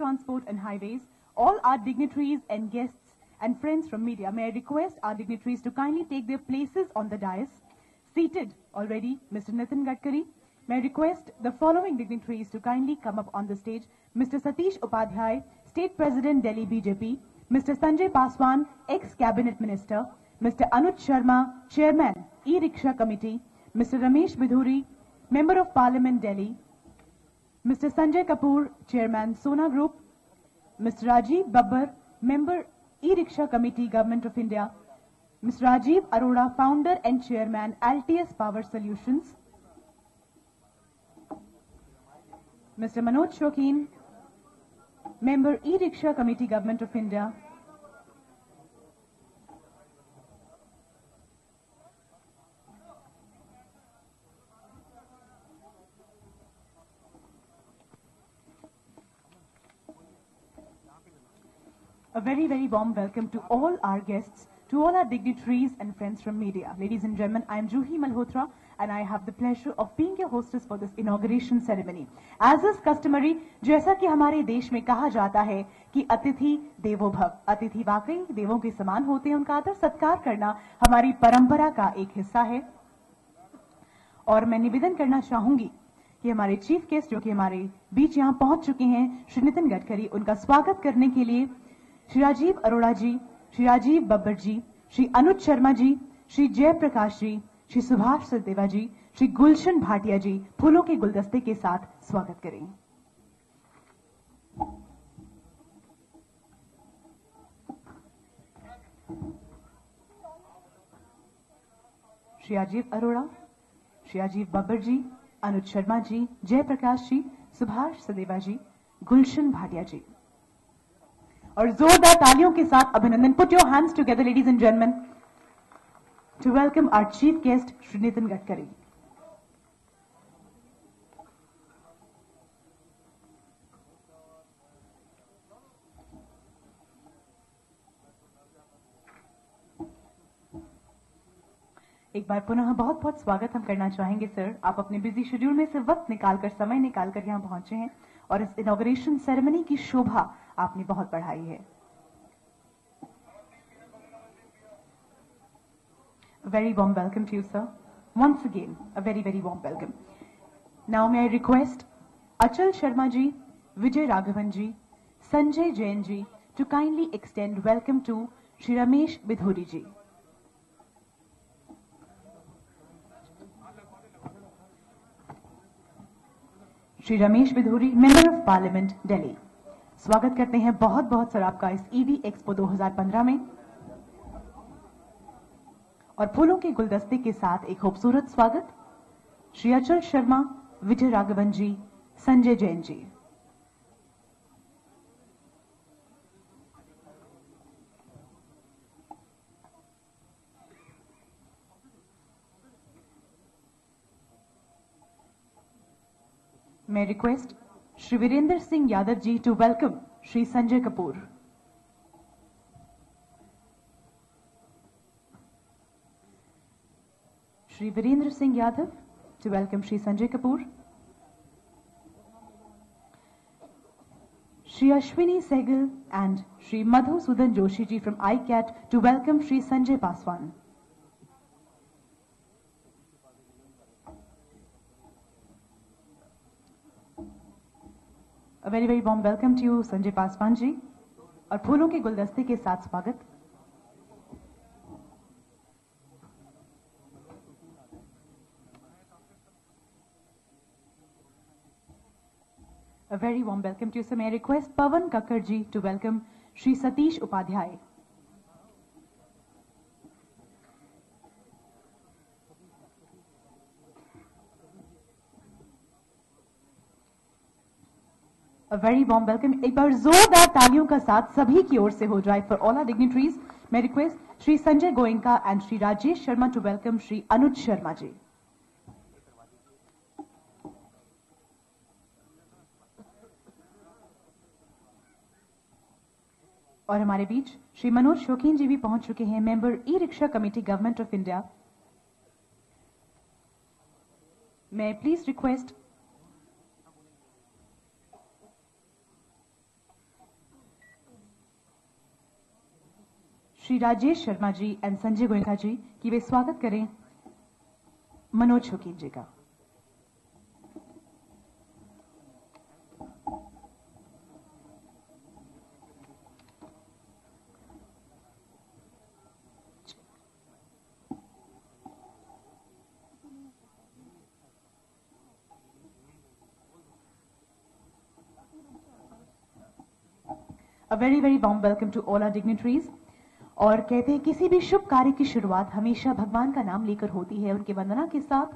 Transport and Highways, all our dignitaries and guests and friends from media, may I request our dignitaries to kindly take their places on the dais. Seated already, Mr. Nitin Gadkari. May I request the following dignitaries to kindly come up on the stage. Mr. Satish Upadhyay, State President, Delhi BJP. Mr. Sanjay Paswan, ex-Cabinet Minister. Mr. Anuj Sharma, Chairman, E-Rickshaw Committee. Mr. Ramesh Bidhuri, Member of Parliament, Delhi. Mr. Sanjay Kapoor, Chairman, Sona Group. Mr. Rajiv Babbar, Member, E-Rickshaw Committee, Government of India. Mr. Rajiv Arora, Founder and Chairman, Altius Power Solutions. Mr. Manoj Shokeen, Member, E-Rickshaw Committee, Government of India. A very, very warm welcome to all our guests, to all our dignitaries and friends from media. Ladies and gentlemen, I am Juhi Malhotra and I have the pleasure of being your hostess for this inauguration ceremony. As is customary, जैसा कि हमारे देश में कहा जाता है कि अतिथि देवो भव, अतिथि वाकई देवों के समान होते हैं, उनका आदर सत्कार करना हमारी परंपरा का एक हिस्सा है। और मैं निवेदन करना चाहूंगी कि हमारे चीफ गेस्ट जो कि हमारे बीच यहाँ पहुंच चुके हैं, श्री नितिन गडकरी, उनका स्वागत करने के लिए श्री राजीव अरोड़ा जी, श्री राजीव बब्बर जी, श्री अनुज शर्मा जी, श्री जयप्रकाश जी, श्री सुभाष सचदेवा जी, श्री गुलशन भाटिया जी फूलों के गुलदस्ते के साथ स्वागत करें। श्री राजीव अरोड़ा, श्री राजीव बब्बर जी, अनुज शर्मा जी, जयप्रकाश जी, सुभाष सचदेवा जी, गुलशन भाटिया जी। और जोरदार तालियों के साथ अभिनंदन। Put your hands together, ladies and gentlemen, to welcome our chief guest, Shri Nitin Gadkari. एक बार पुनः बहुत बहुत स्वागत हम करना चाहेंगे सर। आप अपने बिजी शेड्यूल में से वक्त निकालकर, समय निकालकर यहाँ पहुंचे हैं और इस इनॉग्रेशन सेरेमनी की शोभा आपने बहुत बढ़ाई है। Very warm welcome to you, sir. Once again, a very, very warm welcome. Now may I request Achal Sharma ji, Vijay Raghavan ji, Sanjay Jain ji to kindly extend welcome to Shri Ramesh Bidhuri ji. Shri Ramesh Bidhuri, member of parliament, Delhi. स्वागत करते हैं बहुत बहुत sir आपका इस EV expo 2015 में। और फूलों के गुलदस्ते के साथ एक खूबसूरत स्वागत श्री अचल शर्मा, विजय राघवन जी, Sanjay Jain ji. May I request Shri Virender Singh Yadav ji to welcome Shri Sanjay Kapoor. Shri Virender Singh Yadav to welcome Shri Sanjay Kapoor. Shri Ashwini Sehgal and Shri Madhusudan Joshi ji from ICAT to welcome Shri Sanjay Paswan. A very, very warm welcome to you, Sanjay Paswan ji. और फूलों के गुलदस्ते के साथ स्वागत। A very warm welcome to you, sir. May I request Pawan Kakkar ji to welcome Shri Satish Upadhyay. A very warm welcome. एक बार जोरदार तालियों का साथ सभी की ओर से हो जाए for all our dignitaries. May I request Shri Sanjay Goenka and Shri Rajesh Sharma to welcome Shri Anuj Sharma ji. और हमारे बीच श्री मनोज शोकीन जी भी पहुंच चुके हैं, member e rickshaw committee, government of India. May I please request Shri Rajesh Sharma ji and Sanjay Goenka ji कि वे स्वागत करें मनोज शौकीन जी का। A very warm welcome to all our dignitaries. और कहते हैं किसी भी शुभ कार्य की शुरुआत हमेशा भगवान का नाम लेकर होती है, उनकी वंदना के साथ।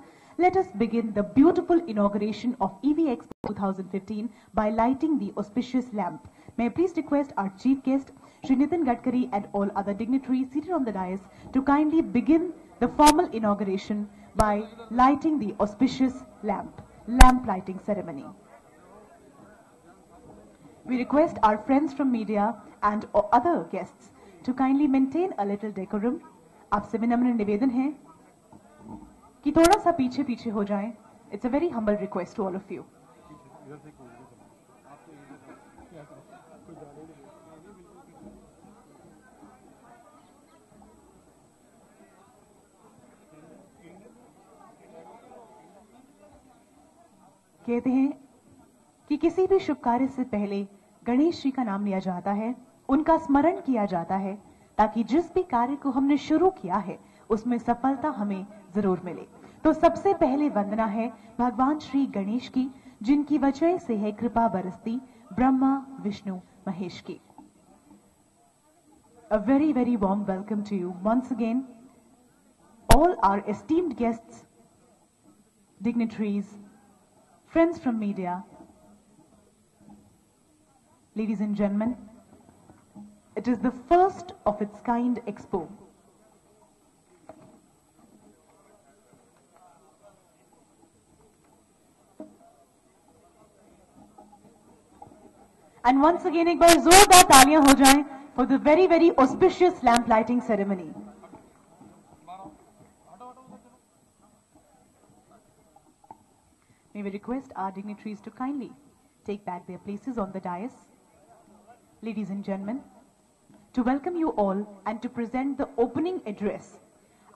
Let us begin the beautiful inauguration of EV Expo 2015 by lighting the auspicious lamp. May I please request our chief guest, Shri Nitin Gadkari, and all other dignitaries seated on the dais to kindly begin the formal inauguration by lighting the auspicious lamp lighting ceremony. We request our friends from media and other guests to kindly maintain a little decorum. आपसे विनम्र निवेदन है कि थोड़ा सा पीछे पीछे हो जाएं. It's a very humble request to all of you. कहते हैं कि किसी भी शुभ कार्य से पहले गणेश जी का नाम लिया जाता है, उनका स्मरण किया जाता है, ताकि जिस भी कार्य को हमने शुरू किया है उसमें सफलता हमें जरूर मिले। तो सबसे पहले वंदना है भगवान श्री गणेश की, जिनकी वजह से है कृपा बरसती ब्रह्मा विष्णु महेश की। A very warm welcome to you once again, all our esteemed guests, dignitaries, friends from media. Ladies and gentlemen, it is the first of its kind expo. And once again, एक बार जोरदार तालियां हो जाएं for the very auspicious lamp lighting ceremony. May we request our dignitaries to kindly take back their places on the dais. Ladies and gentlemen, to welcome you all and to present the opening address,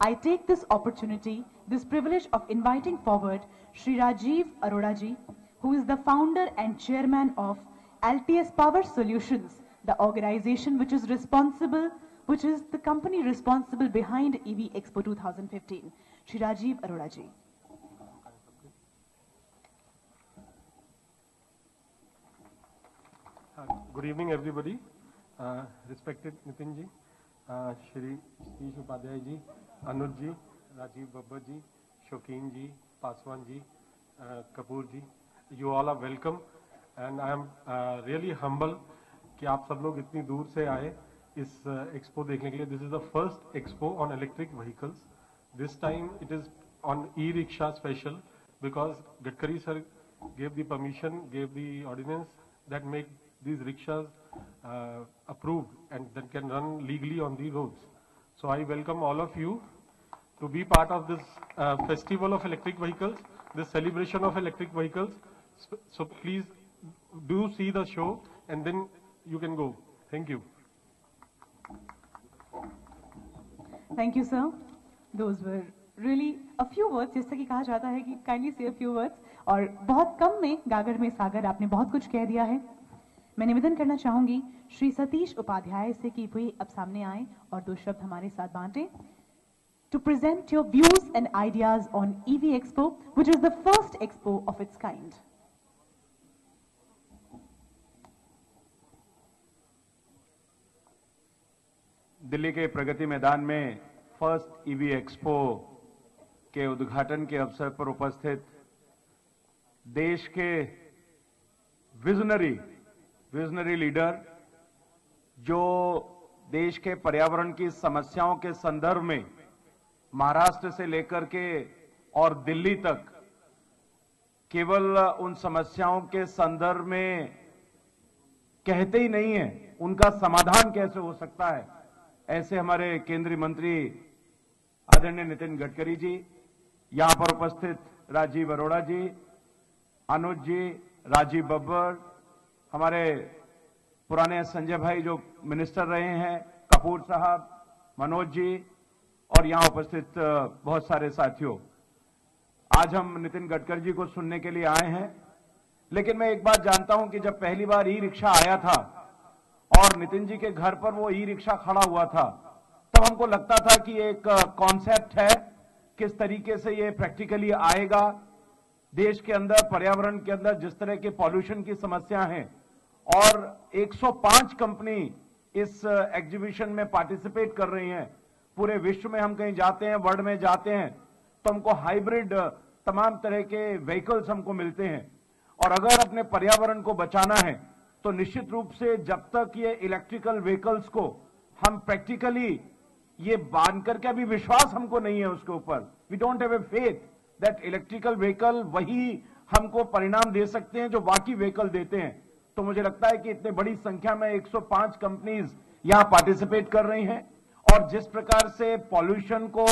I take this opportunity, this privilege of inviting forward Shri Rajiv Arora ji, who is the founder and chairman of LTS Power Solutions, the organization which is the company responsible behind EV Expo 2015. Shri Rajiv Arora ji. Good evening, everybody. Respected Nitin ji, Shri Satish Upadhyay ji, Anuj ji, Rajiv Babbar ji, Shokeen ji, Paswan ji, Kapoor ji, you all are welcome, and I am really humble कि आप सब लोग इतनी दूर से आए इस expo देखने के लिए. This is the first expo on electric vehicles. This time it is on e-rickshaw special because Gadkari sir gave the permission, gave the ordinance that make these rickshaws approved and that can run legally on the roads. So I welcome all of you to be part of this festival of electric vehicles, this celebration of electric vehicles. So please do see the show and then you can go. Thank you. Thank you, sir. Those were really a few words. जैसा कि कहा जाता है कि kindly say a few words. और बहुत कम में गागर में सागर, आपने बहुत कुछ कह दिया है. मैं निवेदन करना चाहूंगी श्री सतीश उपाध्याय से कि वे अब सामने आए और दो शब्द हमारे साथ बांटें. To present your views and ideas on EV Expo, which is the first expo of its kind. Delhi के प्रगति मैदान में फर्स्ट ईवी एक्सपो के उद्घाटन के अवसर पर उपस्थित देश के विजनरी लीडर, जो देश के पर्यावरण की समस्याओं के संदर्भ में महाराष्ट्र से लेकर के और दिल्ली तक केवल उन समस्याओं के संदर्भ में कहते ही नहीं है, उनका समाधान कैसे हो सकता है, ऐसे हमारे केंद्रीय मंत्री आदरणीय नितिन गडकरी जी, यहां पर उपस्थित राजीव अरोड़ा जी, अनुज जी, राजीव बब्बर, हमारे पुराने संजय भाई जो मिनिस्टर रहे हैं, कपूर साहब, मनोज जी और यहां उपस्थित बहुत सारे साथियों, आज हम नितिन गडकरी जी को सुनने के लिए आए हैं। लेकिन मैं एक बात जानता हूं कि जब पहली बार ई रिक्शा आया था और नितिन जी के घर पर वो ई रिक्शा खड़ा हुआ था, तब हमको लगता था कि एक कॉन्सेप्ट है, किस तरीके से ये प्रैक्टिकली आएगा। देश के अंदर, पर्यावरण के अंदर जिस तरह के पॉल्यूशन की समस्या है और 105 कंपनी इस एग्जीबिशन में पार्टिसिपेट कर रही हैं। पूरे विश्व में हम कहीं जाते हैं, वर्ल्ड में जाते हैं, तो हमको हाइब्रिड तमाम तरह के व्हीकल्स हमको मिलते हैं। और अगर अपने पर्यावरण को बचाना है तो निश्चित रूप से जब तक ये इलेक्ट्रिकल व्हीकल्स को हम प्रैक्टिकली ये बांध करके, अभी विश्वास हमको नहीं है उसके ऊपर, we don't have a faith that electrical vehicle वही हमको परिणाम दे सकते हैं जो बाकी व्हीकल देते हैं। तो मुझे लगता है कि इतने बड़ी संख्या में 105 कंपनीज यहां पार्टिसिपेट कर रही हैं और जिस प्रकार से पॉल्यूशन को,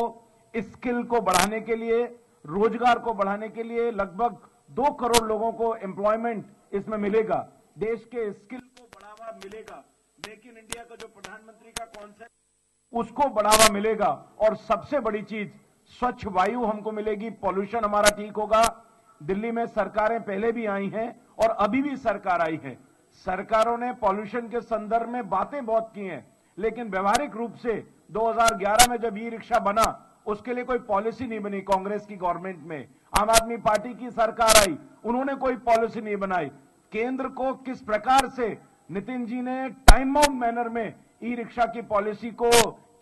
स्किल को बढ़ाने के लिए, रोजगार को बढ़ाने के लिए लगभग 2 करोड़ लोगों को एम्प्लॉयमेंट इसमें मिलेगा, देश के स्किल को बढ़ावा मिलेगा, मेक इन इंडिया का जो प्रधानमंत्री का कॉन्सेप्ट उसको बढ़ावा मिलेगा और सबसे बड़ी चीज स्वच्छ वायु हमको मिलेगी, पॉल्यूशन हमारा ठीक होगा। दिल्ली में सरकारें पहले भी आई हैं और अभी भी सरकार आई है। सरकारों ने पॉल्यूशन के संदर्भ में बातें बहुत की हैं, लेकिन व्यवहारिक रूप से 2011 में जब ई रिक्शा बना, उसके लिए कोई पॉलिसी नहीं बनी। कांग्रेस की गवर्नमेंट में आम आदमी पार्टी की सरकार आई, उन्होंने कोई पॉलिसी नहीं बनाई। केंद्र को किस प्रकार से नितिन जी ने टाइम बाउंड मैनर में ई रिक्शा की पॉलिसी को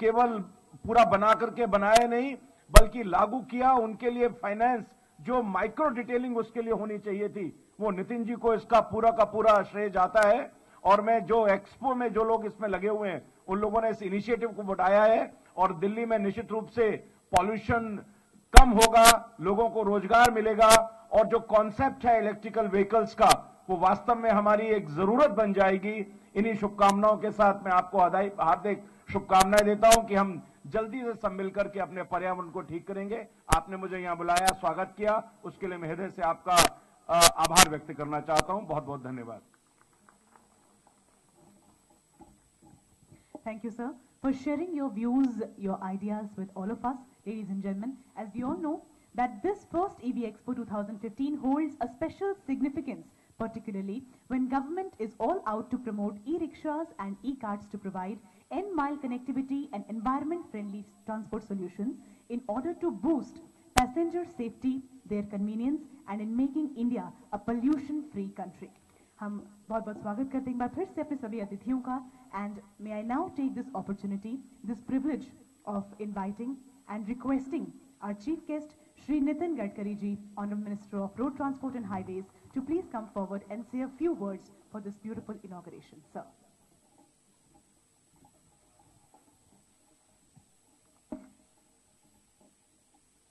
केवल पूरा बना करके बनाया नहीं, बल्कि लागू किया। उनके लिए फाइनेंस, जो माइक्रो डिटेलिंग उसके लिए होनी चाहिए थी, वो नितिन जी को इसका पूरा का पूरा श्रेय जाता है। और मैं जो एक्सपो में जो लोग इसमें लगे हुए हैं, उन लोगों ने इस इनिशिएटिव को बढ़ाया है और दिल्ली में निश्चित रूप से पॉल्यूशन कम होगा, लोगों को रोजगार मिलेगा और जो कॉन्सेप्ट है इलेक्ट्रिकल व्हीकल्स का, वो वास्तव में हमारी एक जरूरत बन जाएगी। इन्हीं शुभकामनाओं के साथ मैं आपको हार्दिक शुभकामनाएं देता हूं कि हम जल्दी से सब मिलकर के अपने पर्यावरण को ठीक करेंगे। आपने मुझे यहां बुलाया, स्वागत किया, उसके लिए मैं हृदय से आपका आभार व्यक्त करना चाहता हूं। बहुत बहुत धन्यवाद। Thank you, sir, for sharing your views, your ideas with all of us. Ladies and gentlemen, as we all know that this first EV Expo 2015 holds a special significance, particularly when government is all out to promote e-rickshaws and e-carts to provide N-mile connectivity and environment-friendly transport solutions in order to boost passenger safety, their convenience, and in making India a pollution-free country. हम बहुत बहुत स्वागत करते हैं एक बार फिर से अपने सभी अतिथियों का। And may I now take this opportunity, this privilege of inviting and requesting our chief guest Shri Nitin Gadkari ji, honourable minister of road transport and highways, to please come forward and say a few words for this beautiful inauguration. Sir.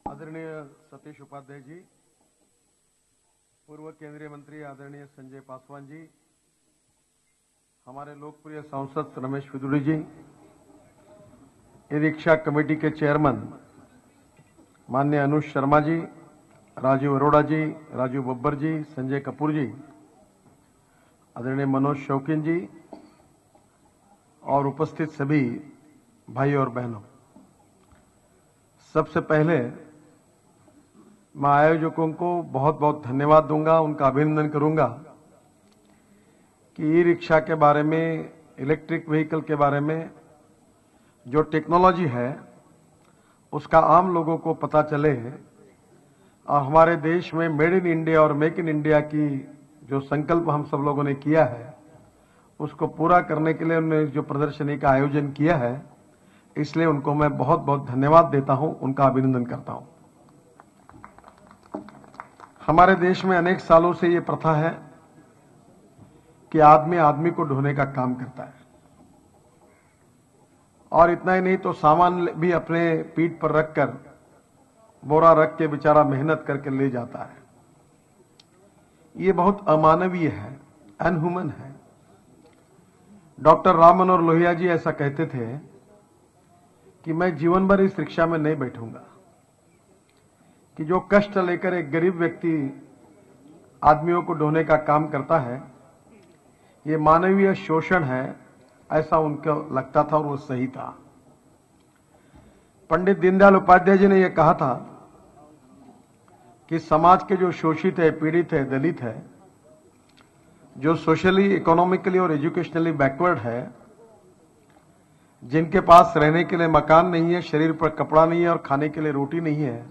आदरणीय सतीश उपाध्याय जी, पूर्व केंद्रीय मंत्री आदरणीय संजय पासवान जी, हमारे लोकप्रिय सांसद रमेश विदुड़ी जी, ई rickshaw committee के chairman माननीय अनुज शर्मा जी, राजीव अरोड़ा जी, राजीव बब्बर जी, संजय कपूर जी, आदरणीय मनोज शौकीन जी और उपस्थित सभी भाई और बहनों, सबसे पहले मैं आयोजकों को बहुत बहुत धन्यवाद दूंगा, उनका अभिनंदन करूंगा कि ई रिक्शा के बारे में, इलेक्ट्रिक व्हीकल के बारे में जो टेक्नोलॉजी है उसका आम लोगों को पता चले और हमारे देश में मेड इन इंडिया और मेक इन इंडिया की जो संकल्प हम सब लोगों ने किया है उसको पूरा करने के लिए उन्होंने जो प्रदर्शनी का आयोजन किया है, इसलिए उनको मैं बहुत बहुत धन्यवाद देता हूं, उनका अभिनंदन करता हूं। हमारे देश में अनेक सालों से ये प्रथा है कि आदमी आदमी को ढोने का काम करता है और इतना ही नहीं तो सामान भी अपने पीठ पर रखकर, बोरा रख के बेचारा मेहनत करके ले जाता है। ये बहुत अमानवीय है, अनह्यूमन है। डॉक्टर राम मनोहर लोहिया जी ऐसा कहते थे कि मैं जीवन भर इस रिक्शा में नहीं बैठूंगा, कि जो कष्ट लेकर एक गरीब व्यक्ति आदमियों को ढोने का काम करता है, ये मानवीय शोषण है, ऐसा उनको लगता था और वो सही था। पंडित दीनदयाल उपाध्याय जी ने यह कहा था कि समाज के जो शोषित है, पीड़ित है, दलित है, जो सोशली, इकोनॉमिकली और एजुकेशनली बैकवर्ड है, जिनके पास रहने के लिए मकान नहीं है, शरीर पर कपड़ा नहीं है और खाने के लिए रोटी नहीं है,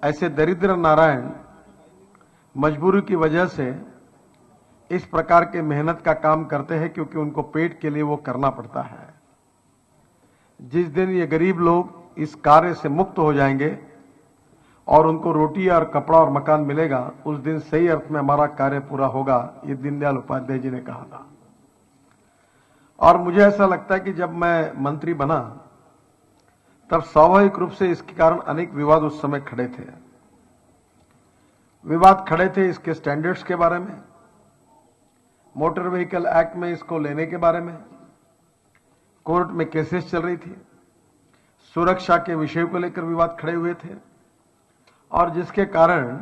ऐसे दरिद्र नारायण मजबूरी की वजह से इस प्रकार के मेहनत का काम करते हैं, क्योंकि उनको पेट के लिए वो करना पड़ता है। जिस दिन ये गरीब लोग इस कार्य से मुक्त हो जाएंगे और उनको रोटी और कपड़ा और मकान मिलेगा, उस दिन सही अर्थ में हमारा कार्य पूरा होगा, ये दीनदयाल उपाध्याय जी ने कहा था। और मुझे ऐसा लगता है कि जब मैं मंत्री बना तब स्वाभाविक रूप से इसके कारण अनेक विवाद उस समय खड़े थे। विवाद खड़े थे इसके स्टैंडर्ड्स के बारे में, मोटर व्हीकल एक्ट में इसको लेने के बारे में, कोर्ट में केसेस चल रही थी, सुरक्षा के विषय को लेकर विवाद खड़े हुए थे, और जिसके कारण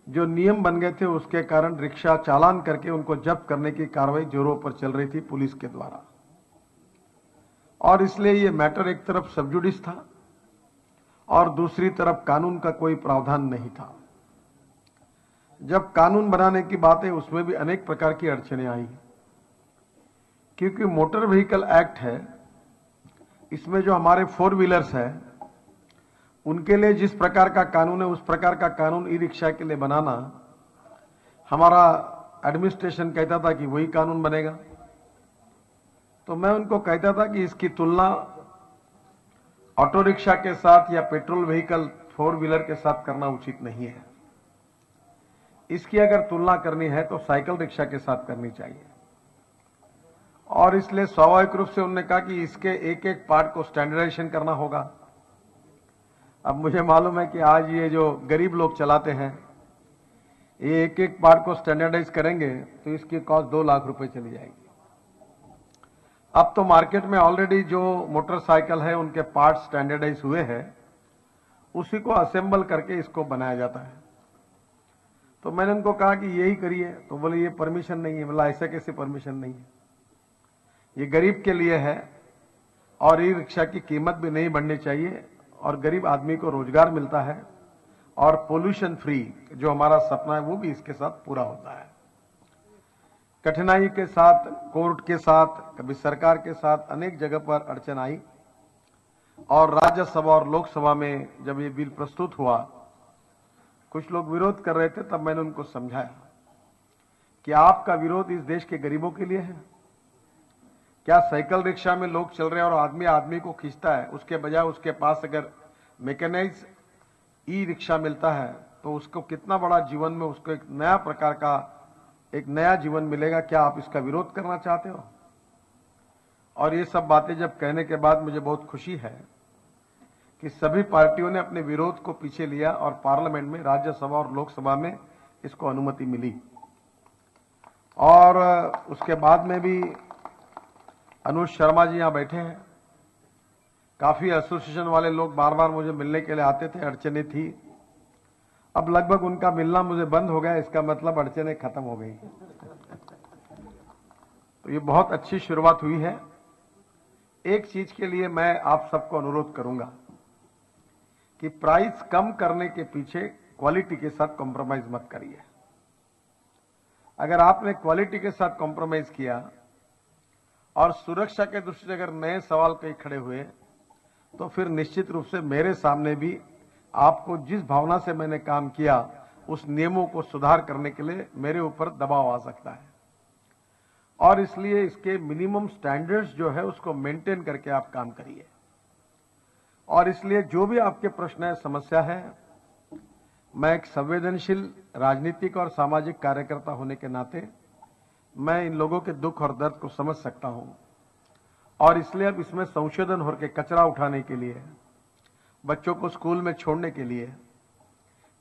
जो नियम बन गए थे उसके कारण रिक्शा चालान करके उनको जब्त करने की कार्रवाई जोरों पर चल रही थी पुलिस के द्वारा। और इसलिए ये मैटर एक तरफ सब जुडिस था और दूसरी तरफ कानून का कोई प्रावधान नहीं था। जब कानून बनाने की बात है उसमें भी अनेक प्रकार की अड़चनें आई, क्योंकि मोटर व्हीकल एक्ट है, इसमें जो हमारे 4 व्हीलर्स है उनके लिए जिस प्रकार का कानून है उस प्रकार का कानून ई रिक्शा के लिए बनाना, हमारा एडमिनिस्ट्रेशन कहता था कि वही कानून बनेगा। तो मैं उनको कहता था कि इसकी तुलना ऑटो रिक्शा के साथ या पेट्रोल व्हीकल 4 व्हीलर के साथ करना उचित नहीं है। इसकी अगर तुलना करनी है तो साइकिल रिक्शा के साथ करनी चाहिए। और इसलिए स्वाभाविक रूप से उन्होंने कहा कि इसके एक एक पार्ट को स्टैंडर्डाइजेशन करना होगा। अब मुझे मालूम है कि आज ये जो गरीब लोग चलाते हैं, ये एक एक पार्ट को स्टैंडर्डाइज करेंगे तो इसकी कॉस्ट 2 लाख रुपए चली जाएगी। अब तो मार्केट में ऑलरेडी जो मोटरसाइकिल है उनके पार्ट स्टैंडर्डाइज हुए हैं, उसी को असेंबल करके इसको बनाया जाता है। तो मैंने उनको कहा कि यही करिए, तो बोले ये परमिशन नहीं है। बोला ऐसा कैसे परमिशन नहीं है, ये गरीब के लिए है और ई रिक्शा की कीमत भी नहीं बढ़नी चाहिए और गरीब आदमी को रोजगार मिलता है और पोल्यूशन फ्री जो हमारा सपना है वो भी इसके साथ पूरा होता है। कठिनाई के साथ, कोर्ट के साथ, कभी सरकार के साथ अनेक जगह पर अड़चन आई और राज्यसभा और लोकसभा में जब ये बिल प्रस्तुत हुआ, कुछ लोग विरोध कर रहे थे, तब मैंने उनको समझाया कि आपका विरोध इस देश के गरीबों के लिए है। क्या साइकिल रिक्शा में लोग चल रहे हैं और आदमी आदमी को खींचता है, उसके बजाय उसके पास अगर मैकेनाइज ई रिक्शा मिलता है तो उसको कितना बड़ा जीवन में उसको एक नया प्रकार का एक नया जीवन मिलेगा। क्या आप इसका विरोध करना चाहते हो? और ये सब बातें जब कहने के बाद मुझे बहुत खुशी है कि सभी पार्टियों ने अपने विरोध को पीछे लिया और पार्लियामेंट में, राज्यसभा और लोकसभा में इसको अनुमति मिली। और उसके बाद में भी अनुज शर्मा जी यहां बैठे हैं। काफी एसोसिएशन वाले लोग बार बार मुझे मिलने के लिए आते थे, अड़चने थी। अब लगभग उनका मिलना मुझे बंद हो गया, इसका मतलब अड़चने खत्म हो गई। तो ये बहुत अच्छी शुरुआत हुई है। एक चीज के लिए मैं आप सबको अनुरोध करूंगा कि प्राइस कम करने के पीछे क्वालिटी के साथ कॉम्प्रोमाइज मत करिए। अगर आपने क्वालिटी के साथ कॉम्प्रोमाइज किया और सुरक्षा के दृष्टि से अगर नए सवाल कई खड़े हुए तो फिर निश्चित रूप से मेरे सामने भी आपको जिस भावना से मैंने काम किया उस नियमों को सुधार करने के लिए मेरे ऊपर दबाव आ सकता है। और इसलिए इसके मिनिमम स्टैंडर्ड्स जो है उसको मेंटेन करके आप काम करिए। और इसलिए जो भी आपके प्रश्न है, समस्या है, मैं एक संवेदनशील राजनीतिक और सामाजिक कार्यकर्ता होने के नाते मैं इन लोगों के दुख और दर्द को समझ सकता हूं। और इसलिए अब इसमें संशोधन हो के कचरा उठाने के लिए, बच्चों को स्कूल में छोड़ने के लिए,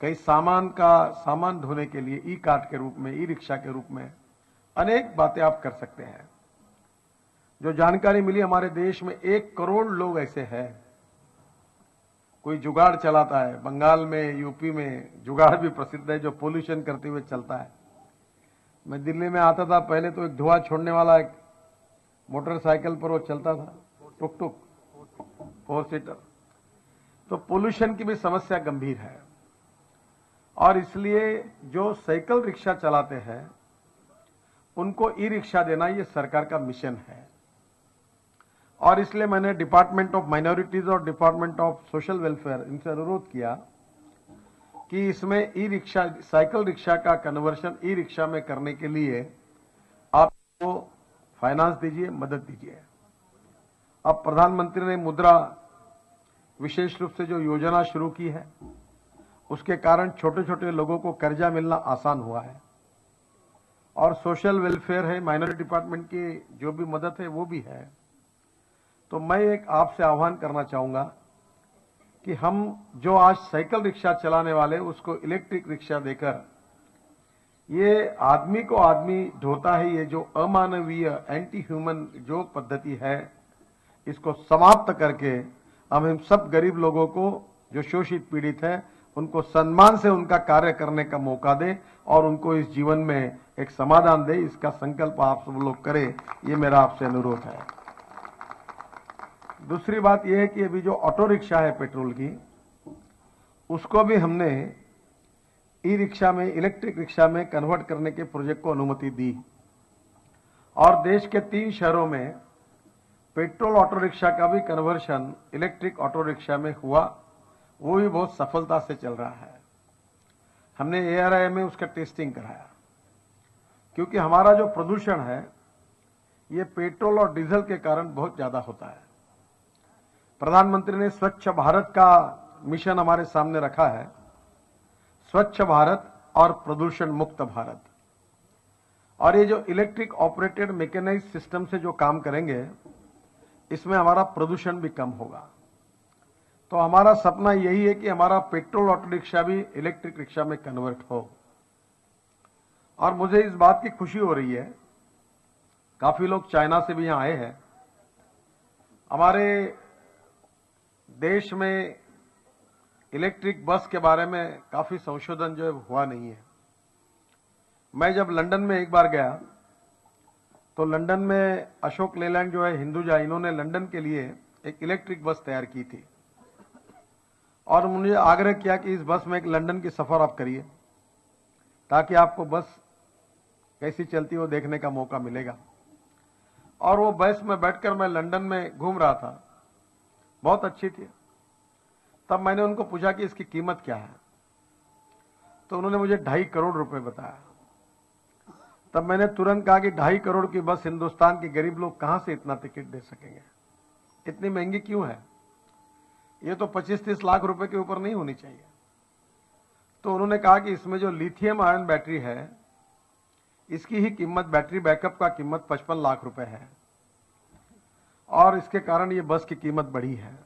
कई सामान ढोने के लिए ई कार्ट के रूप में, ई रिक्शा के रूप में अनेक बातें आप कर सकते हैं। जो जानकारी मिली, हमारे देश में 1 करोड़ लोग ऐसे हैं। कोई जुगाड़ चलाता है, बंगाल में, यूपी में जुगाड़ भी प्रसिद्ध है, जो पोल्यूशन करते हुए चलता है। मैं दिल्ली में आता था, पहले तो एक धुआं छोड़ने वाला एक मोटरसाइकिल पर वो चलता था, टुक टुक, 4 सीटर, तो पोल्यूशन की भी समस्या गंभीर है। और इसलिए जो साइकिल रिक्शा चलाते हैं उनको ई रिक्शा देना ये सरकार का मिशन है। और इसलिए मैंने डिपार्टमेंट ऑफ माइनॉरिटीज और डिपार्टमेंट ऑफ सोशल वेलफेयर इनसे अनुरोध किया कि इसमें ई रिक्शा, साइकिल रिक्शा का कन्वर्शन ई रिक्शा में करने के लिए आप तो फाइनेंस दीजिए, मदद दीजिए। अब प्रधानमंत्री ने मुद्रा विशेष रूप से जो योजना शुरू की है उसके कारण छोटे छोटे लोगों को कर्जा मिलना आसान हुआ है। और सोशल वेलफेयर है, माइनॉरिटी डिपार्टमेंट की जो भी मदद है वो भी है। तो मैं एक आपसे आह्वान करना चाहूंगा कि हम जो आज साइकिल रिक्शा चलाने वाले उसको इलेक्ट्रिक रिक्शा देकर, ये आदमी को आदमी ढोता है, ये जो अमानवीय एंटी ह्यूमन जो पद्धति है इसको समाप्त करके हम सब गरीब लोगों को जो शोषित पीड़ित है उनको सम्मान से उनका कार्य करने का मौका दे और उनको इस जीवन में एक समाधान दे। इसका संकल्प आप सब लोग करें, ये मेरा आपसे अनुरोध है। दूसरी बात यह है कि अभी जो ऑटो रिक्शा है पेट्रोल की, उसको भी हमने ई रिक्शा में, इलेक्ट्रिक रिक्शा में कन्वर्ट करने के प्रोजेक्ट को अनुमति दी। और देश के 3 शहरों में पेट्रोल ऑटो रिक्शा का भी कन्वर्शन इलेक्ट्रिक ऑटो रिक्शा में हुआ, वो भी बहुत सफलता से चल रहा है। हमने ARI में उसका टेस्टिंग कराया, क्योंकि हमारा जो प्रदूषण है ये पेट्रोल और डीजल के कारण बहुत ज्यादा होता है। प्रधानमंत्री ने स्वच्छ भारत का मिशन हमारे सामने रखा है, स्वच्छ भारत और प्रदूषण मुक्त भारत। और ये जो इलेक्ट्रिक ऑपरेटेड मैकेनाइज सिस्टम से जो काम करेंगे इसमें हमारा प्रदूषण भी कम होगा। तो हमारा सपना यही है कि हमारा पेट्रोल ऑटो रिक्शा भी इलेक्ट्रिक रिक्शा में कन्वर्ट हो। और मुझे इस बात की खुशी हो रही है, काफी लोग चाइना से भी यहां आए हैं। हमारे देश में इलेक्ट्रिक बस के बारे में काफी संशोधन जो है हुआ नहीं है। मैं जब लंदन में एक बार गया तो लंदन में अशोक लेलैंड जो है हिंदुजा, इन्होंने लंदन के लिए एक इलेक्ट्रिक बस तैयार की थी और मुझे आग्रह किया कि इस बस में एक लंदन की सफर आप करिए ताकि आपको बस कैसी चलती हो देखने का मौका मिलेगा। और वो बस में बैठकर मैं लंदन में घूम रहा था, बहुत अच्छी थी। तब मैंने उनको पूछा कि इसकी कीमत क्या है, तो उन्होंने मुझे 2.5 करोड़ रुपए बताया। तब मैंने तुरंत कहा कि 2.5 करोड़ की बस हिंदुस्तान के गरीब लोग कहां से इतना टिकट दे सकेंगे, इतनी महंगी क्यों है, ये तो 25-30 लाख रुपए के ऊपर नहीं होनी चाहिए। तो उन्होंने कहा कि इसमें जो लिथियम आयन बैटरी है इसकी ही कीमत, बैटरी बैकअप का कीमत 55 लाख रुपए है और इसके कारण ये बस की कीमत बढ़ी है।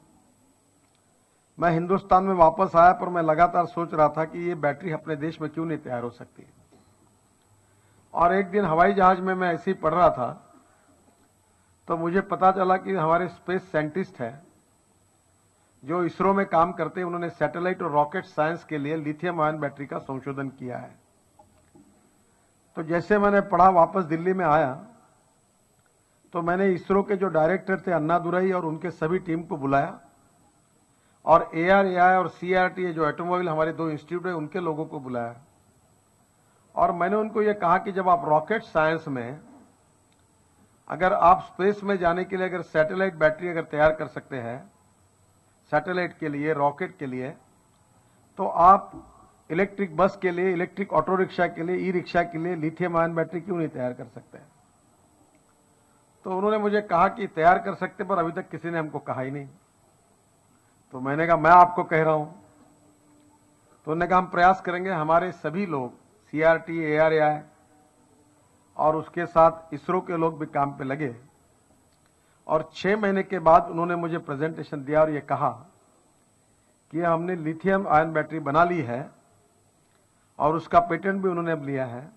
मैं हिंदुस्तान में वापस आया पर मैं लगातार सोच रहा था कि ये बैटरी अपने देश में क्यों नहीं तैयार हो सकती। और एक दिन हवाई जहाज में मैं ऐसे ही पढ़ रहा था तो मुझे पता चला कि हमारे स्पेस साइंटिस्ट है जो इसरो में काम करते हैं, उन्होंने सैटेलाइट और रॉकेट साइंस के लिए लिथियम आयन बैटरी का संशोधन किया है। तो जैसे मैंने पढ़ा, वापस दिल्ली में आया तो मैंने इसरो के जो डायरेक्टर थे अन्नादुरई और उनके सभी टीम को बुलाया और ARAI और CRT जो ऑटोमोबाइल हमारे 2 इंस्टीट्यूट है उनके लोगों को बुलाया और मैंने उनको यह कहा कि जब आप रॉकेट साइंस में अगर आप स्पेस में जाने के लिए अगर सैटेलाइट बैटरी अगर तैयार कर सकते हैं सैटेलाइट के लिए, रॉकेट के लिए, तो आप इलेक्ट्रिक बस के लिए, इलेक्ट्रिक ऑटो रिक्शा के लिए, ई रिक्शा के लिए लिथियम आयन बैटरी क्यों नहीं तैयार कर सकते। तो उन्होंने मुझे कहा कि तैयार कर सकते पर अभी तक किसी ने हमको कहा ही नहीं। तो मैंने कहा मैं आपको कह रहा हूं। तो उन्होंने कहा हम प्रयास करेंगे। हमारे सभी लोग CRT, ARAI और उसके साथ इसरो के लोग भी काम पे लगे और 6 महीने के बाद उन्होंने मुझे प्रेजेंटेशन दिया और ये कहा कि हमने लिथियम आयन बैटरी बना ली है और उसका पेटेंट भी उन्होंने अब लिया है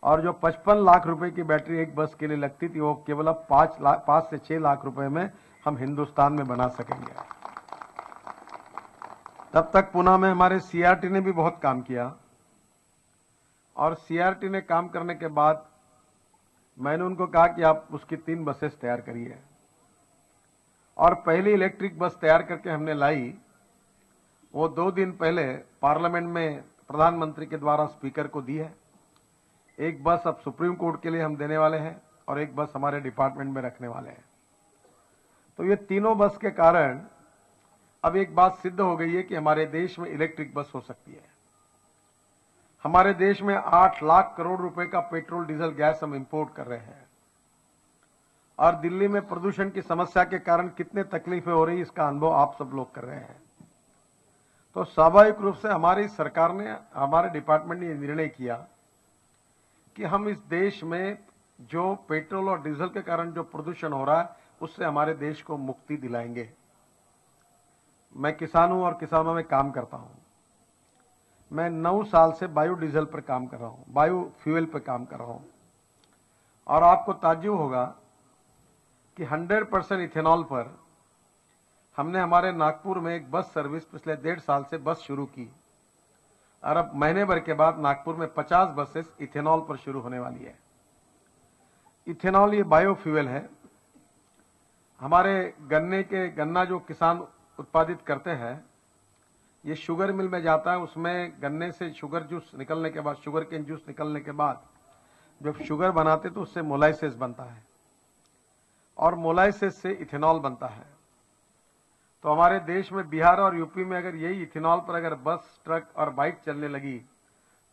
और जो 55 लाख रुपए की बैटरी एक बस के लिए लगती थी वो केवल अब 5 से 6 लाख रुपए में हम हिंदुस्तान में बना सकेंगे। तब तक पुणे में हमारे CRT ने भी बहुत काम किया और CRT ने काम करने के बाद मैंने उनको कहा कि आप उसकी 3 बसेस तैयार करिए और पहली इलेक्ट्रिक बस तैयार करके हमने लाई, वो 2 दिन पहले पार्लियामेंट में प्रधानमंत्री के द्वारा स्पीकर को दी है। एक बस अब सुप्रीम कोर्ट के लिए हम देने वाले हैं और एक बस हमारे डिपार्टमेंट में रखने वाले हैं। तो ये तीनों बस के कारण अब एक बात सिद्ध हो गई है कि हमारे देश में इलेक्ट्रिक बस हो सकती है। हमारे देश में 8 लाख करोड़ रुपए का पेट्रोल, डीजल, गैस हम इंपोर्ट कर रहे हैं और दिल्ली में प्रदूषण की समस्या के कारण कितने तकलीफें हो रही, इसका अनुभव आप सब लोग कर रहे हैं। तो स्वाभाविक रूप से हमारी सरकार ने, हमारे डिपार्टमेंट ने निर्णय किया कि हम इस देश में जो पेट्रोल और डीजल के कारण जो प्रदूषण हो रहा है उससे हमारे देश को मुक्ति दिलाएंगे। मैं किसान हूं और किसानों में काम करता हूं। मैं 9 साल से बायोडीजल पर काम कर रहा हूं, बायो फ्यूल पर काम कर रहा हूं और आपको ताज्जुब होगा कि 100% इथेनॉल पर हमने हमारे नागपुर में एक बस सर्विस पिछले 1.5 साल से बस शुरू की और अब महीने भर के बाद नागपुर में 50 बसेस इथेनॉल पर शुरू होने वाली है। इथेनॉल ये बायोफ्यूल है। हमारे गन्ना जो किसान उत्पादित करते हैं, ये शुगर मिल में जाता है, उसमें गन्ने से शुगर जूस निकलने के बाद, शुगर केन जूस निकलने के बाद जब शुगर बनाते तो उससे मोलाइसेस बनता है और मोलाइसेस से इथेनॉल बनता है। तो हमारे देश में बिहार और यूपी में अगर यही इथेनॉल पर अगर बस, ट्रक और बाइक चलने लगी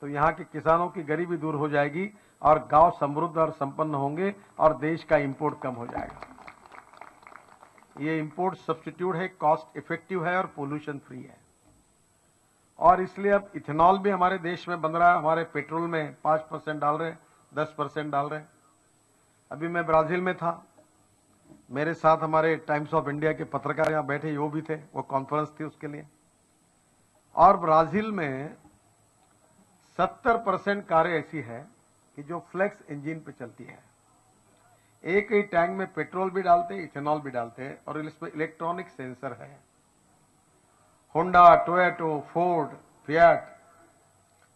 तो यहाँ के किसानों की गरीबी दूर हो जाएगी और गांव समृद्ध और संपन्न होंगे और देश का इंपोर्ट कम हो जाएगा। ये इंपोर्ट सब्स्टिट्यूट है, कॉस्ट इफेक्टिव है और पोल्यूशन फ्री है और इसलिए अब इथेनॉल भी हमारे देश में बन रहा है। हमारे पेट्रोल में 5% डाल रहे, 10% डाल रहे। अभी मैं ब्राजील में था, मेरे साथ हमारे टाइम्स ऑफ इंडिया के पत्रकार यहाँ बैठे, वो भी थे, वो कॉन्फ्रेंस थी उसके लिए। और ब्राजील में 70% कारें ऐसी है कि जो फ्लेक्स इंजन पे चलती है। एक ही टैंक में पेट्रोल भी डालते हैं, इथेनॉल भी डालते हैं और इसमें इलेक्ट्रॉनिक सेंसर है। होंडा, टोयोटो, फोर्ड, फिएट,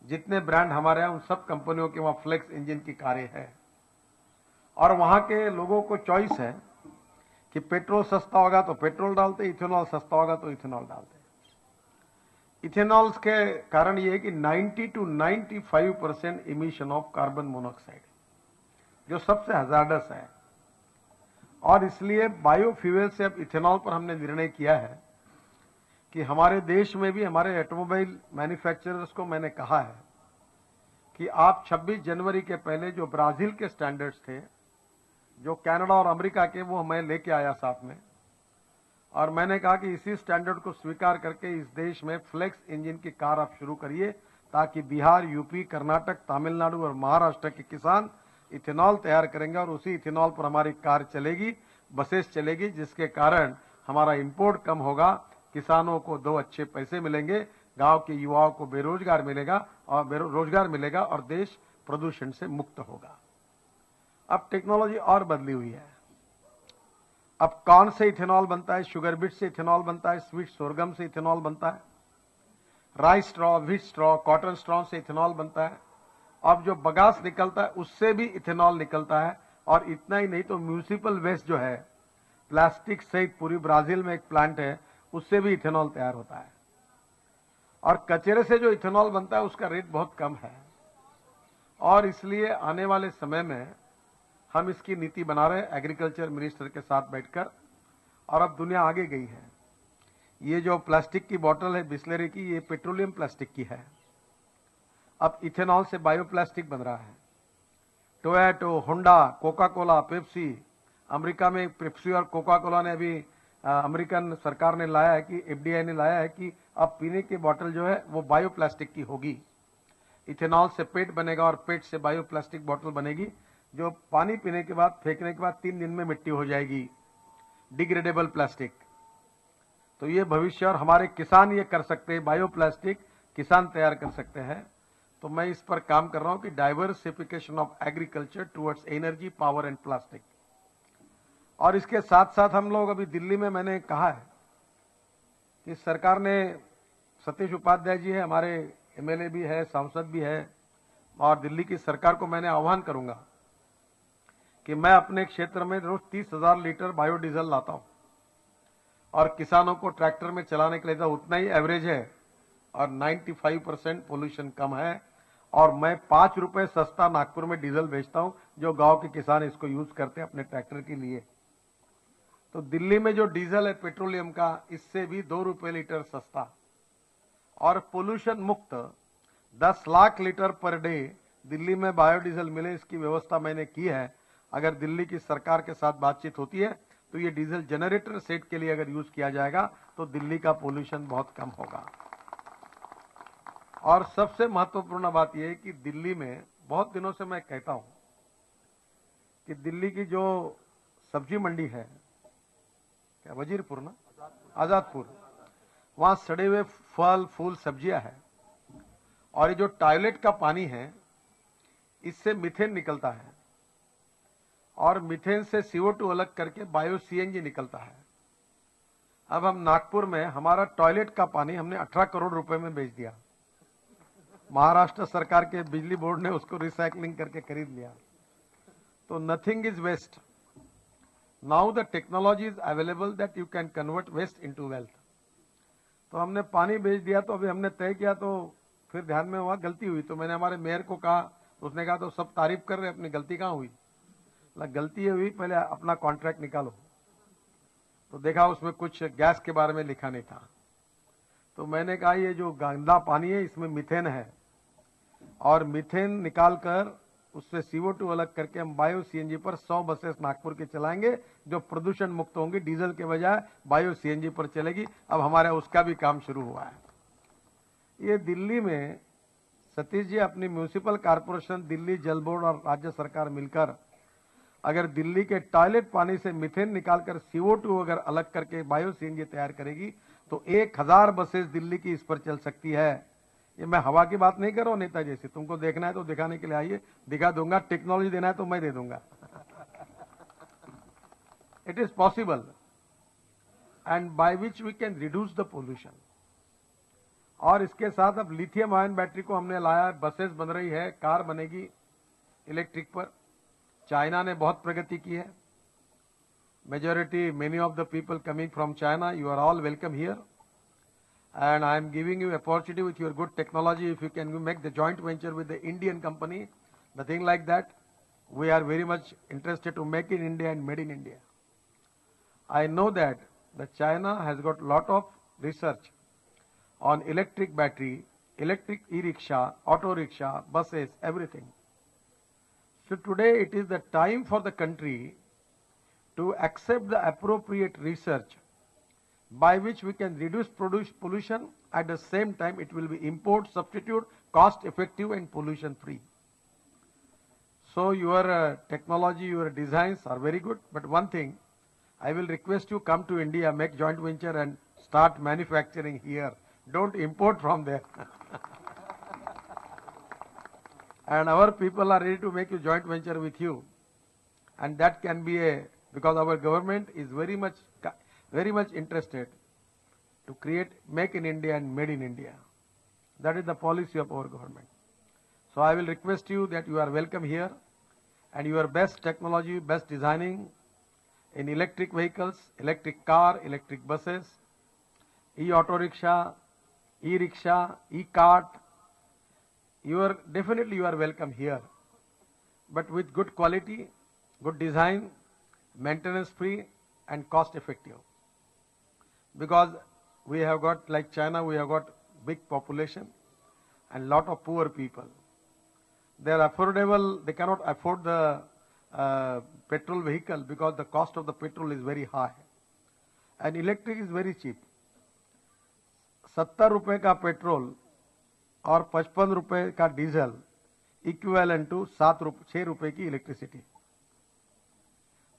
जितने ब्रांड हमारे हैं उन सब कंपनियों के वहां फ्लेक्स इंजन की कारें हैं और वहां के लोगों को चॉइस है कि पेट्रोल सस्ता होगा तो पेट्रोल डालते, इथेनॉल सस्ता होगा तो इथेनॉल डालते। इथेनॉल के कारण ये है कि 90 to 95% emission of carbon monoxide, जो सबसे हजार्डस है और इसलिए बायोफ्यूल से अब इथेनॉल पर हमने निर्णय किया है कि हमारे देश में भी हमारे ऑटोमोबाइल मैन्युफैक्चरर्स को मैंने कहा है कि आप 26 जनवरी के पहले जो ब्राजील के स्टैंडर्ड्स थे, जो कनाडा और अमेरिका के, वो मैं लेके आया साथ में और मैंने कहा कि इसी स्टैंडर्ड को स्वीकार करके इस देश में फ्लेक्स इंजन की कार आप शुरू करिए ताकि बिहार, यूपी, कर्नाटक, तमिलनाडु और महाराष्ट्र के किसान इथेनॉल तैयार करेंगे और उसी इथेनॉल पर हमारी कार चलेगी, बसेस चलेगी, जिसके कारण हमारा इंपोर्ट कम होगा, किसानों को 2 अच्छे पैसे मिलेंगे, गांव के युवाओं को रोजगार मिलेगा और देश प्रदूषण से मुक्त होगा। अब टेक्नोलॉजी और बदली हुई है। अब कॉर्न से इथेनॉल बनता है, शुगर बीट से इथेनॉल बनता है, स्वीट सोरगम से इथेनॉल बनता है, rice straw, wheat straw, cotton straw से इथेनॉल बनता है। अब जो बगास निकलता है उससे भी इथेनॉल निकलता है और इतना ही नहीं तो म्यूनिसिपल वेस्ट जो है, प्लास्टिक सहित पूरी ब्राजील में एक प्लांट है, उससे भी इथेनॉल तैयार होता है और कचरे से जो इथेनॉल बनता है उसका रेट बहुत कम है और इसलिए आने वाले समय में हम इसकी नीति बना रहे हैं एग्रीकल्चर मिनिस्टर के साथ बैठकर और अब दुनिया आगे गई है। ये जो प्लास्टिक की बोतल है बिस्लेरी की, ये पेट्रोलियम प्लास्टिक की है। अब इथेनॉल से बायोप्लास्टिक बन रहा है। Toyota, Honda, Coca Cola, Pepsi, America में पेप्सी और कोका कोला ने अभी अमेरिकन सरकार ने लाया है कि एफडीआई ने लाया है कि अब पीने की बोतल जो है वो बायोप्लास्टिक की होगी। इथेनॉल से पेट बनेगा और पेट से बायोप्लास्टिक बोतल बनेगी जो पानी पीने के बाद, फेंकने के बाद 3 दिन में मिट्टी हो जाएगी, डिग्रेडेबल प्लास्टिक। तो ये भविष्य और हमारे किसान ये कर सकते हैं, बायोप्लास्टिक किसान तैयार कर सकते हैं। तो मैं इस पर काम कर रहा हूं कि diversification of agriculture towards energy, power and plastic. और इसके साथ साथ हम लोग अभी दिल्ली में, मैंने कहा है कि सरकार ने, सतीश उपाध्याय जी है, हमारे एमएलए भी है, सांसद भी है, और दिल्ली की सरकार को मैंने आह्वान करूंगा कि मैं अपने क्षेत्र में रोज 30,000 लीटर बायोडीजल लाता हूं और किसानों को ट्रैक्टर में चलाने के लिए तो उतना ही एवरेज है और 95% पोल्यूशन कम है। और मैं 5 रुपए सस्ता नागपुर में डीजल बेचता हूं, जो गांव के किसान इसको यूज करते हैं अपने ट्रैक्टर के लिए। तो दिल्ली में जो डीजल है पेट्रोलियम का, इससे भी 2 रुपए लीटर सस्ता और पोल्यूशन मुक्त 10 lakh litre per day Delhi में बायोडीजल मिले, इसकी व्यवस्था मैंने की है। अगर दिल्ली की सरकार के साथ बातचीत होती है तो ये डीजल जनरेटर सेट के लिए अगर यूज किया जाएगा तो दिल्ली का पोल्यूशन बहुत कम होगा। और सबसे महत्वपूर्ण बात यह है कि दिल्ली में बहुत दिनों से मैं कहता हूं कि दिल्ली की जो सब्जी मंडी है, क्या वजीरपुर ना, आजादपुर, वहां सड़े हुए फल फूल सब्जियां हैं और ये जो टॉयलेट का पानी है इससे मीथेन निकलता है और मीथेन से CO2 अलग करके बायो CNG निकलता है। अब हम नागपुर में हमारा टॉयलेट का पानी हमने 18 करोड़ रुपए में बेच दिया। महाराष्ट्र सरकार के बिजली बोर्ड ने उसको रिसाइकलिंग करके खरीद लिया। तो nothing is waste. Now the technology is available that you can convert waste into wealth. तो हमने पानी बेच दिया। तो अभी हमने तय किया तो फिर ध्यान में हुआ गलती हुई, तो मैंने हमारे मेयर को कहा, उसने कहा तो सब तारीफ कर रहे, अपनी गलती कहां हुई? गलती हुई, पहले अपना कॉन्ट्रैक्ट निकालो। तो देखा उसमें कुछ गैस के बारे में लिखा नहीं था। तो मैंने कहा ये जो गंदा पानी है इसमें मीथेन है और मीथेन निकालकर उससे CO2 अलग करके हम बायो CNG पर 100 बसेस नागपुर के चलाएंगे जो प्रदूषण मुक्त होंगी, डीजल के बजाय बायो CNG पर चलेगी। अब हमारा उसका भी काम शुरू हुआ है। ये दिल्ली में सतीश जी अपनी म्यूनिसिपल कॉर्पोरेशन, दिल्ली जल बोर्ड और राज्य सरकार मिलकर अगर दिल्ली के टॉयलेट पानी से मीथेन निकालकर CO2 अगर अलग करके बायो CNG तैयार करेगी तो 1000 बसेस दिल्ली की इस पर चल सकती है। ये मैं हवा की बात नहीं कर रहा हूं नेता जैसे, तुमको देखना है तो दिखाने के लिए आइए, दिखा दूंगा। टेक्नोलॉजी देना है तो मैं दे दूंगा। It is possible and by which we can reduce the pollution. और इसके साथ अब लिथियम आयन बैटरी को हमने लाया, बसेस बन रही है, कार बनेगी इलेक्ट्रिक पर। चाइना ने बहुत प्रगति की है। Majority, many of the people coming from China, you are all welcome here and I am giving you opportunity with your good technology. If you can make the joint venture with the Indian company, nothing like that, we are very much interested to make in India and made in India. I know that China has got lot of research on electric battery, electric e-rickshaw, auto rickshaw, buses, everything. So today it is the time for the country to accept the appropriate research by which we can reduce pollution. At the same time it will be import substitute, cost effective and pollution free. So your technology, your designs are very good, but one thing I will request you, come to India, make joint venture and start manufacturing here. Don't import from there. And our people are ready to make a joint venture with you, and that can be because our government is very much interested to create make in India and made in India. That is the policy of our government. So I will request you that you are welcome here, and your best technology, best designing in electric vehicles, electric car, electric buses, e-auto rickshaw, e-rickshaw, e-cart. Definitely you are welcome here, but with good quality, good design, maintenance free and cost effective. Because we have got, like China, we have got big population and lot of poor people. They are affordable, they cannot afford the petrol vehicle because the cost of the petrol is very high. And electric is very cheap. 70 रुपए का petrol और 55 रुपए का diesel equivalent to 6 रुपए की electricity.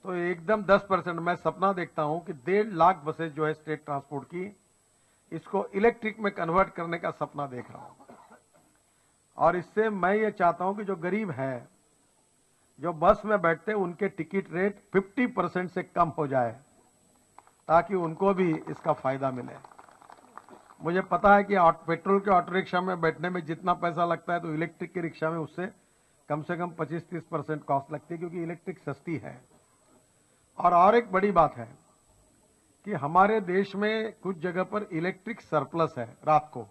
तो एकदम 10%। मैं सपना देखता हूं कि 1.5 लाख बसेस जो है स्टेट ट्रांसपोर्ट की, इसको इलेक्ट्रिक में कन्वर्ट करने का सपना देख रहा हूं। और इससे मैं ये चाहता हूं कि जो गरीब है, जो बस में बैठते हैं, उनके टिकट रेट 50% से कम हो जाए ताकि उनको भी इसका फायदा मिले। मुझे पता है कि पेट्रोल के ऑटो रिक्शा में बैठने में जितना पैसा लगता है तो इलेक्ट्रिक के रिक्शा में उससे कम से कम 25-30% कॉस्ट लगती है, क्योंकि इलेक्ट्रिक सस्ती है। और एक बड़ी बात है कि हमारे देश में कुछ जगह पर इलेक्ट्रिक सरप्लस है रात को,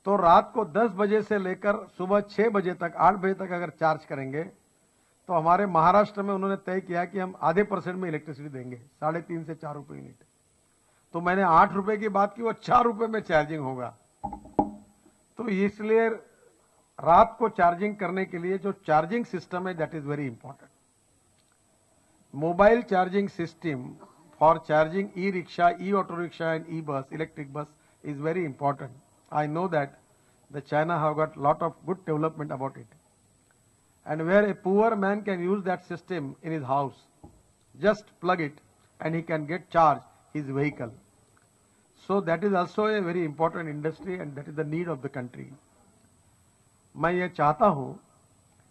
तो रात को 10 बजे से लेकर सुबह 6 बजे तक 8 बजे तक अगर चार्ज करेंगे तो हमारे महाराष्ट्र में उन्होंने तय किया कि हम आधे % में इलेक्ट्रिसिटी देंगे, 3.5 से 4 रुपए यूनिट। तो मैंने 8 रुपए की बात की, वो 4 रुपए में चार्जिंग होगा। तो इसलिए रात को चार्जिंग करने के लिए जो चार्जिंग सिस्टम है that is very important. Mobile charging system for charging e rickshaw, e auto rickshaw and e-bus, electric bus is very important. I know that the China have got lot of good development about it. And where a poor man can use that system in his house, just plug it and he can get charged his vehicle. So that is also a very important industry and that is the need of the country. मैं ये चाहता हूं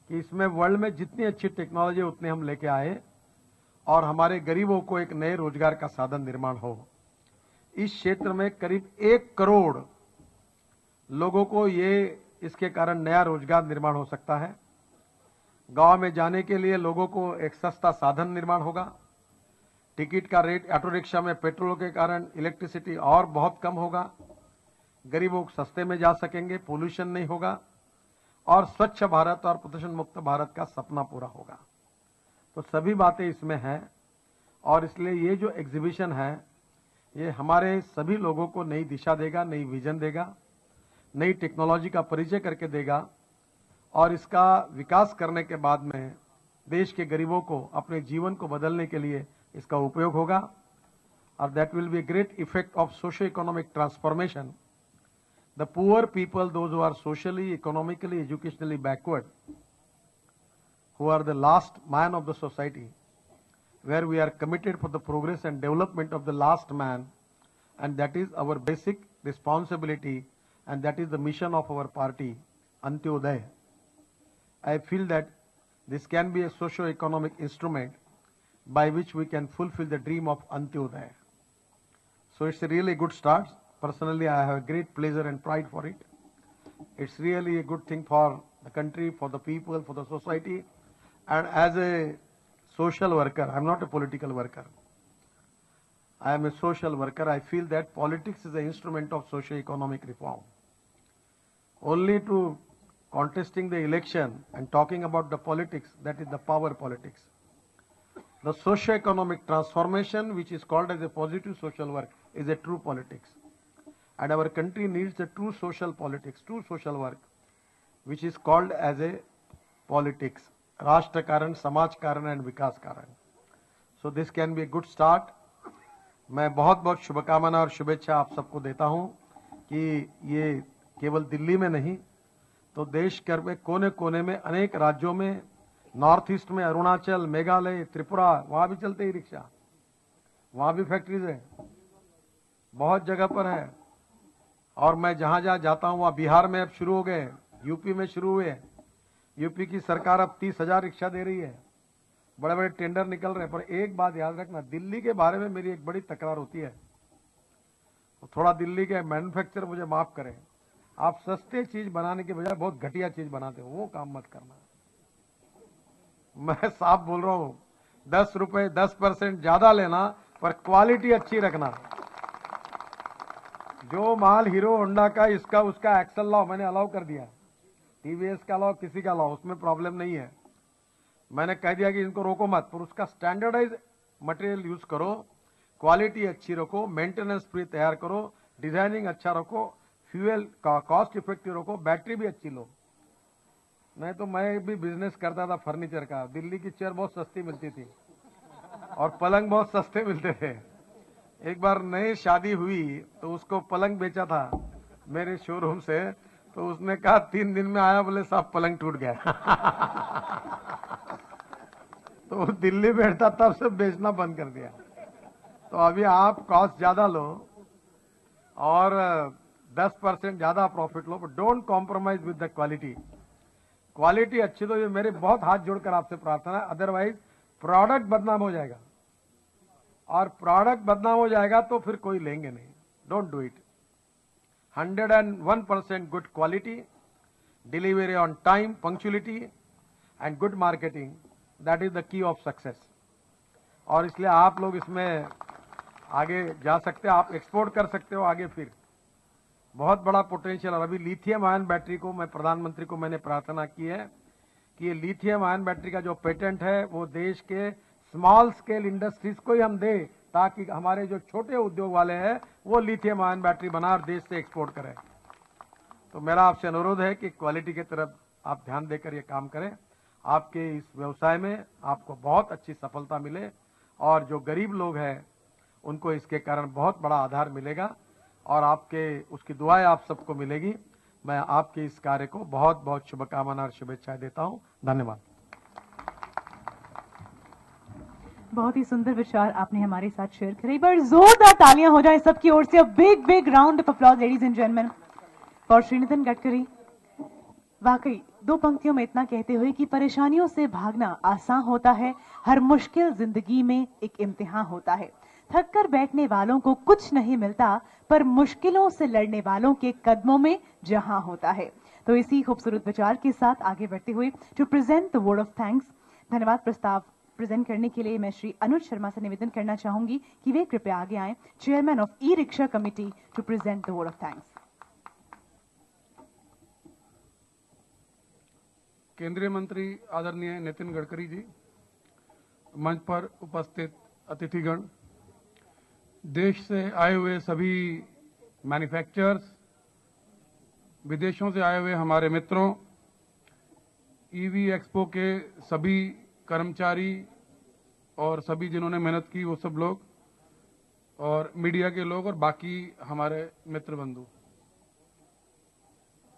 कि इसमें world में जितनी अच्छी technology उतने हम लेके आए और हमारे गरीबों को एक नए रोजगार का साधन निर्माण हो। इस क्षेत्र में करीब 1 करोड़ लोगों को ये इसके कारण नया रोजगार निर्माण हो सकता है। गांव में जाने के लिए लोगों को एक सस्ता साधन निर्माण होगा। टिकट का रेट ऑटो रिक्शा में पेट्रोल के कारण इलेक्ट्रिसिटी और बहुत कम होगा। गरीबों को सस्ते में जा सकेंगे, पोल्यूशन नहीं होगा और स्वच्छ भारत और प्रदूषण मुक्त भारत का सपना पूरा होगा। तो सभी बातें इसमें हैं और इसलिए ये जो एग्जीबिशन है ये हमारे सभी लोगों को नई दिशा देगा, नई विजन देगा, नई टेक्नोलॉजी का परिचय करके देगा और इसका विकास करने के बाद में देश के गरीबों को अपने जीवन को बदलने के लिए इसका उपयोग होगा और that will be a great effect of socio economic transformation. The poor people, those who are socially, economically, educationally backward, who are the last man of the society, where we are committed for the progress and development of the last man, and that is our basic responsibility and that is the mission of our party, Antyodaya. I feel that this can be a socio-economic instrument by which we can fulfill the dream of Antyodaya. So it's a really good start. Personally, I have a great pleasure and pride for it. It's really a good thing for the country, for the people, for the society. And as a social worker, I'm not a political worker. I am a social worker. I feel that politics is an instrument of socio-economic reform. Only to contesting the election and talking about the politics, that is the power politics. The socio-economic transformation, which is called as a positive social work, is a true politics. And our country needs a true social politics, true social work, which is called as a politics. राष्ट्र कारण, समाज कारण and विकास कारण. So this can be a good start. मैं बहुत बहुत शुभकामना और शुभेच्छा आप सबको देता हूं कि ये केवल दिल्ली में नहीं तो देश के कोने कोने में अनेक राज्यों में, नॉर्थ ईस्ट में अरुणाचल, मेघालय, त्रिपुरा, वहां भी चलते ही रिक्शा, वहां भी फैक्ट्रीज है, बहुत जगह पर है. और मैं जहां जहां जाता हूं वहां बिहार में अब शुरू हो गए, यूपी में शुरू हुए. यूपी की सरकार अब 30,000 रिक्शा दे रही है, बड़े बड़े टेंडर निकल रहे हैं. पर एक बात याद रखना, दिल्ली के बारे में मेरी एक बड़ी तकरार होती है. तो थोड़ा दिल्ली के मैन्युफैक्चरर मुझे माफ करें, आप सस्ते चीज बनाने के बजाय बहुत घटिया चीज बनाते हो, वो काम मत करना. मैं साफ बोल रहा हूं, 10 रुपए 10% ज्यादा लेना पर क्वालिटी अच्छी रखना. जो माल हीरो होंडा का इसका उसका एक्सल लाओ, मैंने अलाउ कर दिया. टीवीएस का लाओ, किसी का लाओ, उसमें प्रॉब्लम नहीं है. मैंने कह दिया कि इनको रोको मत, पर उसका स्टैंडर्डाइज मटेरियल यूज करो, क्वालिटी अच्छी रखो, मेंटेनेंस फ्री तैयार करो, डिजाइनिंग अच्छा रखो, फ्यूल का कॉस्ट इफेक्टिव रखो, बैटरी भी अच्छी लो. नहीं तो मैं भी बिजनेस करता था फर्नीचर का. दिल्ली की चेयर बहुत सस्ती मिलती थी और पलंग बहुत सस्ते मिलते थे. एक बार नई शादी हुई तो उसको पलंग बेचा था मेरे शोरूम से, तो उसने कहा 3 दिन में आया, बोले साहब पलंग टूट गया. तो दिल्ली बैठता तब से बेचना बंद कर दिया. तो अभी आप कॉस्ट ज्यादा लो और 10% ज्यादा profit low, but don't compromise with the quality. Quality अच्छी तो ये मेरे बहुत हाथ जोड़कर आपसे प्रार्थना है, अदरवाइज प्रोडक्ट बदनाम हो जाएगा और प्रोडक्ट बदनाम हो जाएगा तो फिर कोई लेंगे नहीं. Don't do it. 101% good quality, delivery on time, punctuality and good marketing, that is the key of success. और इसलिए आप लोग इसमें आगे जा सकते हैं, आप एक्सपोर्ट कर सकते हो आगे। फिर बहुत बड़ा पोटेंशियल। और अभी लिथियम आयन बैटरी को मैं प्रधानमंत्री को मैंने प्रार्थना की है कि ये लिथियम आयन बैटरी का जो पेटेंट है वो देश के स्मॉल स्केल इंडस्ट्रीज को ही हम दें, ताकि हमारे जो छोटे उद्योग वाले हैं वो लिथियम आयन बैटरी बना और देश से एक्सपोर्ट करें। तो मेरा आपसे अनुरोध है कि क्वालिटी की तरफ आप ध्यान देकर ये काम करें। आपके इस व्यवसाय में आपको बहुत अच्छी सफलता मिले और जो गरीब लोग हैं उनको इसके कारण बहुत बड़ा आधार मिलेगा और आपके उसकी दुआएं आप सबको मिलेगी। मैं आपके इस कार्य को बहुत बहुत शुभकामनाएं और शुभेच्छाएं देता हूं। धन्यवाद। बहुत ही सुंदर विचार आपने हमारे साथ शेयर करे। एक बार जोरदार तालियां हो जाए सबकी ओर से। A big big round of applause ladies and gentleman for Shri Nitin Gadkari. वाकई दो पंक्तियों में इतना कहते हुए कि परेशानियों से भागना आसान होता है, हर मुश्किल जिंदगी में एक इम्तिहान होता है। थक कर बैठने वालों को कुछ नहीं मिलता, पर मुश्किलों से लड़ने वालों के कदमों में जहां होता है। तो इसी खूबसूरत विचार के साथ आगे बढ़ते हुए to present the word of thanks, धन्यवाद प्रस्ताव प्रेजेंट करने के लिए मैं श्री अनुज शर्मा से निवेदन करना चाहूंगी कि वे कृपया आगे आए, chairman of e rickshaw committee, to present the word of thanks. केंद्रीय मंत्री आदरणीय नितिन गडकरी जी, मंच पर उपस्थित अतिथिगण, देश से आए हुए सभी मैन्युफैक्चरर्स, विदेशों से आए हुए हमारे मित्रों, ईवी एक्सपो के सभी कर्मचारी और सभी जिन्होंने मेहनत की वो सब लोग, और मीडिया के लोग और बाकी हमारे मित्र बंधु।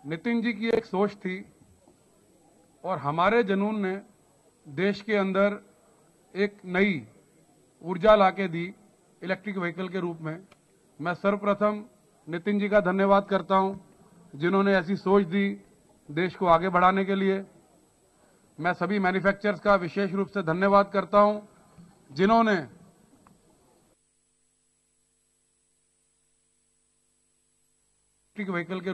नितिन जी की एक सोच थी और हमारे जुनून ने देश के अंदर एक नई ऊर्जा लाके दी इलेक्ट्रिक व्हीकल के रूप में। मैं सर्वप्रथम नितिन जी का धन्यवाद करता हूं जिन्होंने ऐसी सोच दी देश को आगे बढ़ाने के लिए। मैं सभी मैन्युफैक्चरर्स का विशेष रूप से धन्यवाद करता हूं जिन्होंने इलेक्ट्रिक व्हीकल के